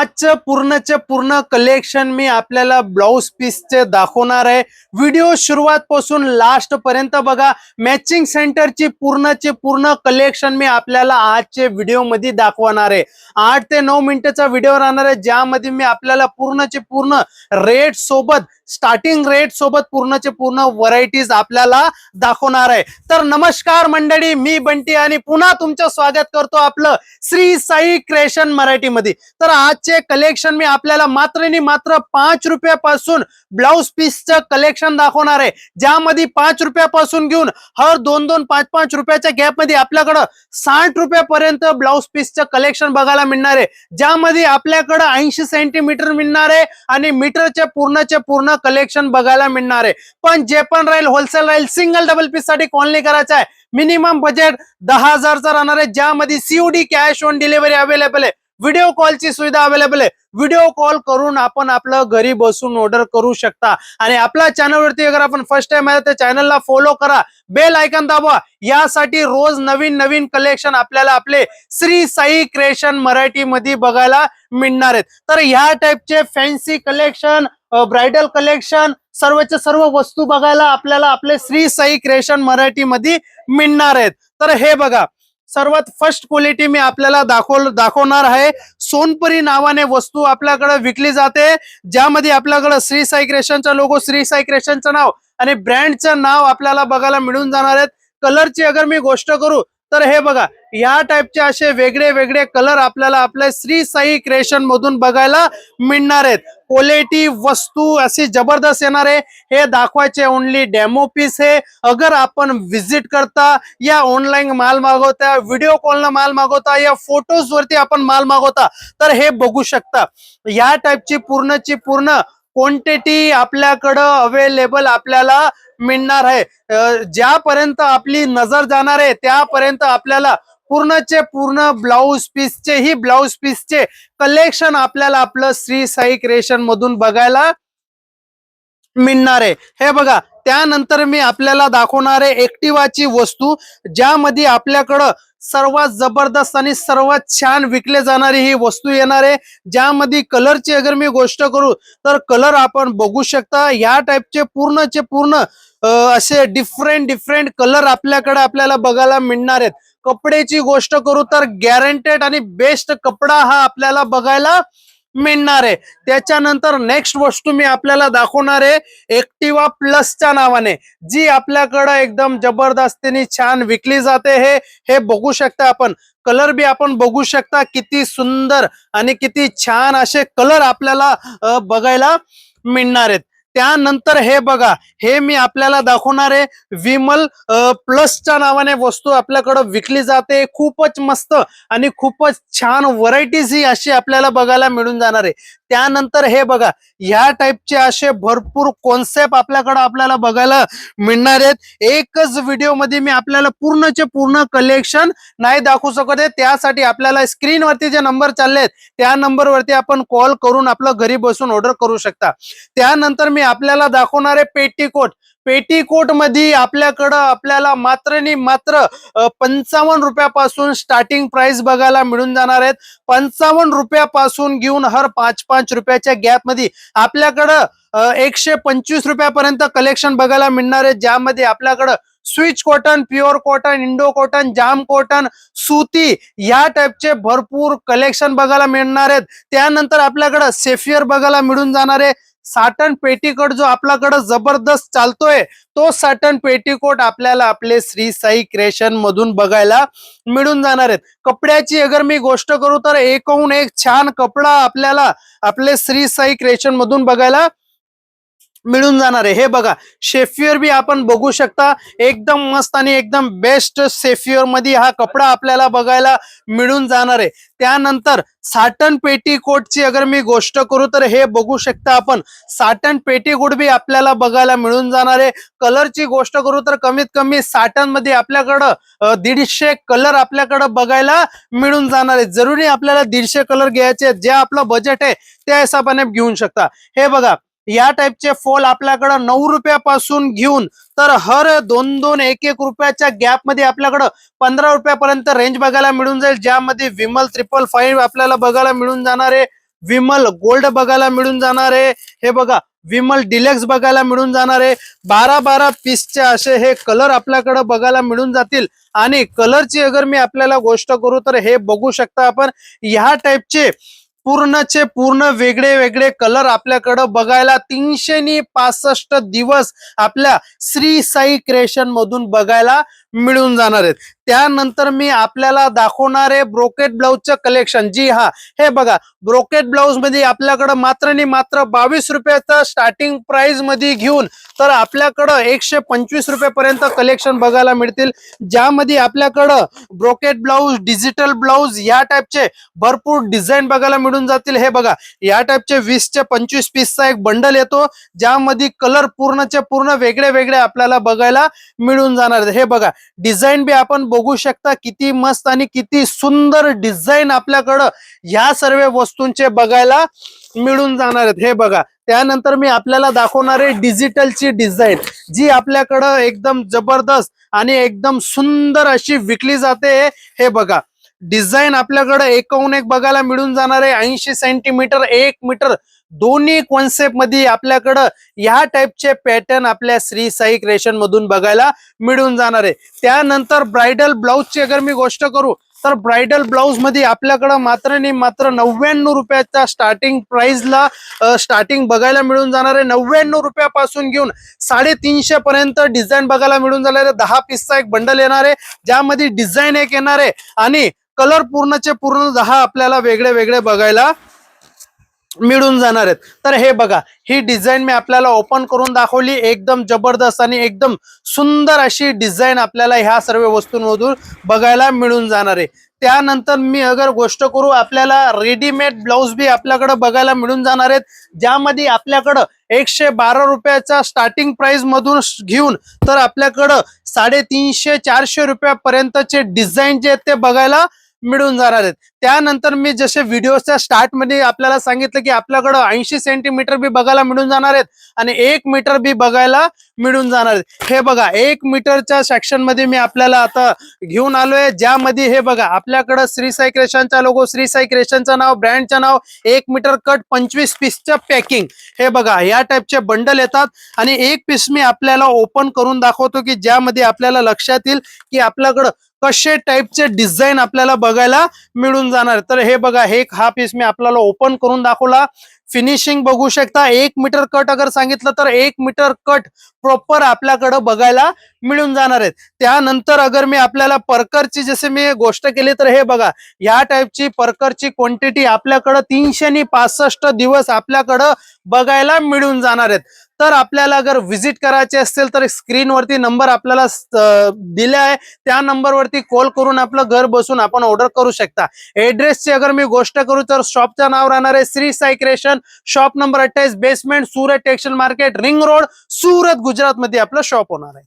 आजचं पूर्णचे पूर्ण कलेक्शन मी आपल्याला ब्लाउज पीसचे दाखवणार आहे। व्हिडिओ सुरुवात पासून लास्ट पर्यंत बघा। मॅचिंग सेंटरची पूर्णचे पूर्ण कलेक्शन मी आपल्याला आजचे व्हिडिओ मध्ये दाखवणार आहे। 8 ते 9 मिनिटाचा व्हिडिओ राहणार आहे, ज्यामध्ये मी आपल्याला पूर्णचे पूर्ण रेट सोबत स्टार्टिंग रेट सोबत पूर्णचे पूर्ण व्हरायटीज आपल्याला दाखवणार आहे। तर नमस्कार मंडळी, मी बंटी आणि पुन्हा तुमचं स्वागत करतो आपलं श्री साई क्रिएशन मराठी मध्ये। तर आजचे कलेक्शन मी आपल्याला मात्र आणि मात्र 5 रुपयापासून ब्लाउज पीसचं कलेक्शन दाखवणार आहे, ज्यामध्ये 5 रुपयापासून घेऊन हर 2-2, 5-5 रुपयाच्या गॅप मध्ये आपल्याकडे 60 रुपयापर्यंत ब्लाउज पीसचं कलेक्शन बघायला मिळणार आहे, ज्यामध्ये आपल्याकडे 80 सेंटीमीटर मिळणार आहे आणि मीटरचे पूर्णचे पूर्ण कलेक्शन बघायला मिळणार आहे। पण जे पण राहील होलसेल राहील, सिंगल डबल पीस साठी कॉल नाही करायचा आहे। मिनिमम बजेट 10,000 चा राहणार आहे, ज्यामध्ये COD cash on delivery available आहे। व्हिडिओ कॉलची सुविधा अवेलेबल आहे। व्हिडिओ कॉल करून आपण आपलं घरी बसून ऑर्डर करू शकता। आणि आपल्या चॅनलवरती अगर आपण फर्स्ट टाइम आहे तर चॅनलला फॉलो करा, बेल आयकॉन दाबवा, यासाठी रोज नवीन नवीन कलेक्शन आपल्याला आपले श्री साई क्रिएशन मराठी मध्ये बघायला मिळणार आहेत। तर ह्या टाइपचे फॅन्सी कलेक्शन, ब्राइडल कलेक्शन, सर्वच्या सर्व वस्तू बघायला आपल्याला आपले श्री साई क्रिएशन मराठी मध्ये मिळणार आहेत। तर हे बघा, सर्वात फर्स्ट क्वालिटी मी आपल्याला दाखवणार आहे। सोनपरी नावाने वस्तू आपल्याकडे विकली जाते, ज्यामध्ये आपल्याकडे श्री साई क्रिएशनचा लोगो, श्री साई क्रिएशनचं नाव आणि ब्रँडचं नाव आपल्याला बघायला मिळून जाणार आहेत। कलरची अगर मी गोष्ट करू तर हे बघा, या टाइपचे असे वेगळे वेगळे कलर आपल्याला आपल्या श्री साई क्रिएशन मधून बघायला मिळणार आहेत। क्वालिटी वस्तू अशी जबरदस्त येणार आहे। हे दाखवायचे ओनली डेमो पीस है। अगर आपण विजिट करता या ऑनलाइन माल मागवता, व्हिडिओ कॉल न माल मागवता या फोटोज वरती आपण माल मागवता, तर हे बघू शकता या टाइपची पूर्णची पूर्ण क्वांटिटी आपल्याकडे अवेलेबल आपल्याला मिळणार आहे। ज्यापर्यंत आपली नजर जाणार आहे त्यापर्यंत आपल्याला पूर्णचे पूर्ण ब्लाउज पीसचे कलेक्शन आपल्याला आपलं श्री साई क्रिएशन मधून बघायला मिळणार आहे। हे बघा, त्यानंतर मी आपल्याला दाखवणार आहे एक्टिवाची वस्तू, ज्यामध्ये आपल्याकडं सर्वात जबरदस्त आणि सर्वात छान विकले जाणारी ही वस्तू येणार आहे। ज्यामध्ये कलरची अगर मी गोष्ट करू तर कलर आपण बघू शकता, या टाइपचे पूर्णचे पूर्ण असे डिफरंट कलर आपल्याला बघायला मिळणार आहेत। कपड्याची गोष्ट करू तर गॅरंटेड आणि बेस्ट कपडा हा आपल्याला बघायला मिळणार आहे। त्याच्यानंतर नेक्स्ट वस्तू मी आपल्याला दाखवणार आहे एक्टिवा प्लसच्या नावाने, जी आपल्याकडे एकदम जबरदस्तीने छान विकली जाते। हे बघू शकता आपण, कलर बी आपण बघू शकता, किती सुंदर आणि किती छान असे कलर आपल्याला बघायला मिळणार आहेत। त्यानंतर हे बघा, हे मी आपल्याला दाखवणार आहे विमल प्लसच्या नावाने वस्तू आपल्याकडे विकली जाते। खूपच मस्त आणि खूपच छान व्हरायटीज ही अशी आपल्याला बघायला मिळून जाणार आहे। त्यानंतर हे बघा, ह्या टाइपचे असे भरपूर कॉन्सेप्ट आपल्याला बघायला मिळणार आहेत। एकच व्हिडिओ मध्ये मी आपल्याला पूर्णचे पूर्ण कलेक्शन नाही दाखवू शकत आहे, त्यासाठी आपल्याला स्क्रीनवरती जे नंबर चाललेत त्या नंबरवरती आपण कॉल करून आपलं घरी बसून ऑर्डर करू शकता। त्यानंतर मी आपल्याला दाखवणार आहे पेटीकोट मध्ये आपल्याला मात्र आणि मात्र 55 रुपयापासून स्टार्टिंग प्राइस बघायला मिळून जाणार आहेत। 55 रुपयापासून घेऊन हर 5-5 रुपयाच्या गॅप मध्ये आपल्याकडे 125 रुपयापर्यंत कलेक्शन बघायला मिळणार आहे, ज्यामध्ये आपल्याकडे Swiss cotton, pure cotton, Indo cotton, जाम कॉटन, सूती या टाइपचे भरपूर कलेक्शन बघायला मिळणार आहेत। त्यानंतर आपल्याकडे सेफियर बघायला मिळून जाणार आहे। साटन पेटीकोट जो आपल्याकडे जबरदस्त चालतोय, तो साटन पेटीकोट आपल्याला आपले श्री साई क्रिएशन मधून बघायला मिळून जाणार आहेत। कपड्याची अगर मी गोष्ट करू तर एकूण एक छान कपडा आपल्याला आपले श्री साई क्रिएशन मधून बघायला मिळून जाणार आहे। हे बघा, शेफियर बी आपण बघू शकता, एकदम मस्त आणि एकदम बेस्ट शेफियर मध्ये हा कपडा आपल्याला बघायला मिळून जाणार आहे। त्यानंतर साटन पेटीकोटची अगर मी गोष्ट करू तर हे बघू शकता आपण, साटन पेटीकोट बी आपल्याला बघायला मिळून जाणार आहे। कलरची गोष्ट करू तर कमीत कमी साटन मध्ये आपल्याकडं 150 कलर आपल्याकडे बघायला मिळून जाणार आहे। जरुरी आपल्याला 150 कलर घ्यायचे, जे आपलं बजेट आहे त्या हिशोबाने घेऊ शकता। हे बघा, या टाइपचे फॉल आपल्याकडे 9 रुपयापासून घेऊन तर हर 2-2, 1-1 रुपयाच्या गॅप मध्ये आपल्याकडे 15 रुपयापर्यंत रेंज बघायला मिळून जाईल, ज्यामध्ये विमल 555 आपल्याला बघायला मिळून जाणार आहे। विमल गोल्ड बघायला मिळून जाणार आहे, हे बघा विमल डिलेक्स बघायला मिळून जाणार आहे. 12 पीसचे असे हे कलर आपल्याकडे बघायला मिळून जातील. आणि कलरची अगर मी आपल्याला गोष्ट करू तर हे बघू शकता आपण, ह्या टाइपचे पूर्णचे पूर्ण वेगळे वेगळे कलर आपल्याकडे बघायला 365 दिवस आपल्या श्री साई क्रिएशन मधून बघायला मिळून जाणार आहेत. त्यानंतर मी आपल्याला दाखवणार आहे ब्रोकेट ब्लाउजचं कलेक्शन. जी हा, हे बघा ब्रोकेट ब्लाउज मध्ये आपल्याकडे मात्र आणि मात्र 22 रुपयाचा स्टार्टिंग प्राइस मध्ये घेऊन तर आपल्याकडं 125 रुपयापर्यंत कलेक्शन बघायला मिळतील, ज्यामध्ये आपल्याकडं ब्रोकेट ब्लाउज, डिजिटल ब्लाउज या टाइपचे भरपूर डिझाईन बघायला मिळून जातील. हे बघा या टाइपचे 20 ते 25 पीसचा एक बंडल येतो, ज्यामध्ये कलर पूर्णचे पूर्ण वेगळे वेगळे आपल्याला बघायला मिळून जाणार आहेत. हे बघा डिझाईन बी आपण बघू शकता, किती मस्त आणि किती सुंदर डिझाईन आपल्याकडं ह्या सर्व वस्तूंचे बघायला मिळून जाणार आहेत. हे बघा त्यानंतर मी आपल्याला दाखवणार आहे डिजिटलची डिझाईन, जी आपल्याकडं एकदम जबरदस्त आणि एकदम सुंदर अशी विकली जाते. हे बघा डिझाईन आपल्याकडे एकूण एक बघायला मिळून जाणार आहे. 80 सेंटीमीटर 1 मीटर दोन्ही कॉन्सेप्ट मध्ये आपल्याकडं या टाइपचे पॅटर्न आपल्या श्री साई क्रिएशन मधून बघायला मिळून जाणार आहे. त्यानंतर ब्राइडल ब्लाउजची अगर मी गोष्ट करू तर ब्राइडल ब्लाउज मध्ये आपल्याकडं मात्र आणि मात्र 99 रुपयाच्या स्टार्टिंग प्राइसला स्टार्टिंग बघायला मिळून जाणार आहे. 99 रुपयापासून घेऊन 350 पर्यंत डिझाईन बघायला मिळून जाणार आहे. 10 पीसचा एक बंडल येणार आहे, ज्यामध्ये डिझाईन एक येणार आहे आणि कलर पूर्णचे पूर्ण 10 आपल्याला वेगळे वेगळे बघायला मिळून जाणार आहेत. तर हे बघा ही डिझाईन मी आपल्याला ओपन करून दाखवली, एकदम जबरदस्त आणि एकदम सुंदर अशी डिझाईन आपल्याला ह्या सर्व वस्तूंमधून बघायला मिळून जाणार आहे. त्यानंतर मी अगर गोष्ट करू, आपल्याला रेडीमेड ब्लाउज बी आपल्याकडे बघायला मिळून जाणार आहेत, ज्यामध्ये आपल्याकडं 112 रुपयाचा स्टार्टिंग प्राइस मधून घेऊन तर आपल्याकडं 350-400 रुपयापर्यंतचे डिझाईन जे आहेत ते बघायला मिळून जाणार आहेत. त्यानंतर मी जसे व्हिडिओच्या स्टार्ट मध्ये आपल्याला सांगितलं की आपल्याकडं 80 सेंटीमीटर बी बघायला मिळून जाणार आहेत आणि 1 मीटर बी बघायला मिळून जाणार आहेत. हे बघा 1 मीटरच्या सेक्शन मध्ये मी आपल्याला आता घेऊन आलोय, ज्यामध्ये हे बघा आपल्याकडं श्री साई क्रिएशनचा लोगो, श्री साई क्रिएशनचं नाव, ब्रँडचं नाव, 1 मीटर कट 25 पीसचं पॅकिंग. हे बघा या टाइपचे बंडल येतात आणि एक पीस मी आपल्याला ओपन करून दाखवतो की ज्यामध्ये आपल्याला लक्षात येईल की आपल्याकडं कसे टाइपचे डिझाईन आपल्याला बघायला मिळून जाणार. तर हे बघा हा पीस मी आपल्याला ओपन करून दाखवला. फिनिशिंग बघू शकता. 1 मीटर कट अगर सांगितलं तर 1 मीटर कट प्रॉपर आपल्याकडे बघायला मिळून जाणार आहेत. त्यानंतर अगर मी आपल्याला परकरची जसे मी गोष्ट केली तर हे बघा या टाइपची परकरची क्वांटिटी आपल्याकडे 365 दिवस आपल्याकडे बघायला मिळून जाणार आहेत. तर आपल्याला अगर व्हिजिट करायचे असेल तर स्क्रीनवरती नंबर आपल्याला दिला आहे, त्या नंबरवरती कॉल करून आपलं घर बसून आपण ऑर्डर करू शकता. एड्रेसची अगर मी गोष्ट करू तर शॉपचं नाव राहणार आहे Shri Sai creation, shop number 28, basement, Surat textile market, ring road, Surat, Gujarat मध्ये आपलं शॉप होणार आहे.